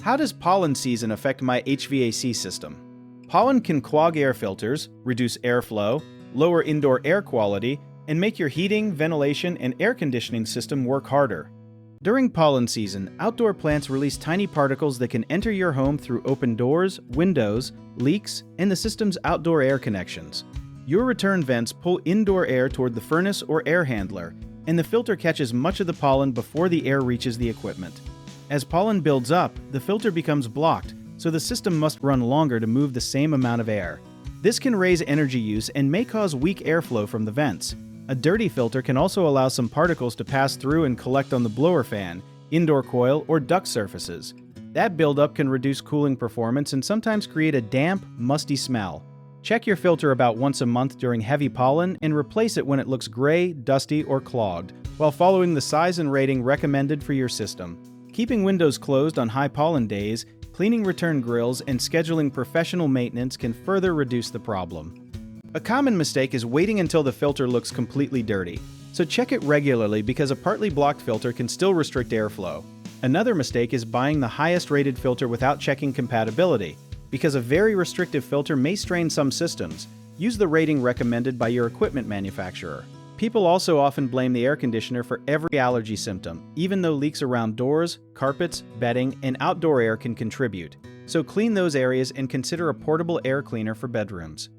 How does pollen season affect my HVAC system? Pollen can clog air filters, reduce airflow, lower indoor air quality, and make your heating, ventilation, and air conditioning system work harder. During pollen season, outdoor plants release tiny particles that can enter your home through open doors, windows, leaks, and the system's outdoor air connections. Your return vents pull indoor air toward the furnace or air handler, and the filter catches much of the pollen before the air reaches the equipment. As pollen builds up, the filter becomes blocked, so the system must run longer to move the same amount of air. This can raise energy use and may cause weak airflow from the vents. A dirty filter can also allow some particles to pass through and collect on the blower fan, indoor coil, or duct surfaces. That buildup can reduce cooling performance and sometimes create a damp, musty smell. Check your filter about once a month during heavy pollen and replace it when it looks gray, dusty, or clogged, while following the size and rating recommended for your system. Keeping windows closed on high pollen days, cleaning return grills, and scheduling professional maintenance can further reduce the problem. A common mistake is waiting until the filter looks completely dirty, so check it regularly because a partly blocked filter can still restrict airflow. Another mistake is buying the highest rated filter without checking compatibility, because a very restrictive filter may strain some systems. Use the rating recommended by your equipment manufacturer. People also often blame the air conditioner for every allergy symptom, even though leaks around doors, carpets, bedding, and outdoor air can contribute. So clean those areas and consider a portable air cleaner for bedrooms.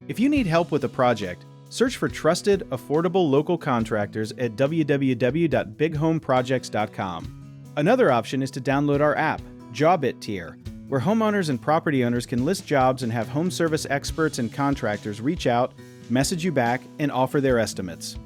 If you need help with a project, search for trusted, affordable local contractors at www.bighomeprojects.com. Another option is to download our app, Job It Tier, where homeowners and property owners can list jobs and have home service experts and contractors reach out, message you back, and offer their estimates.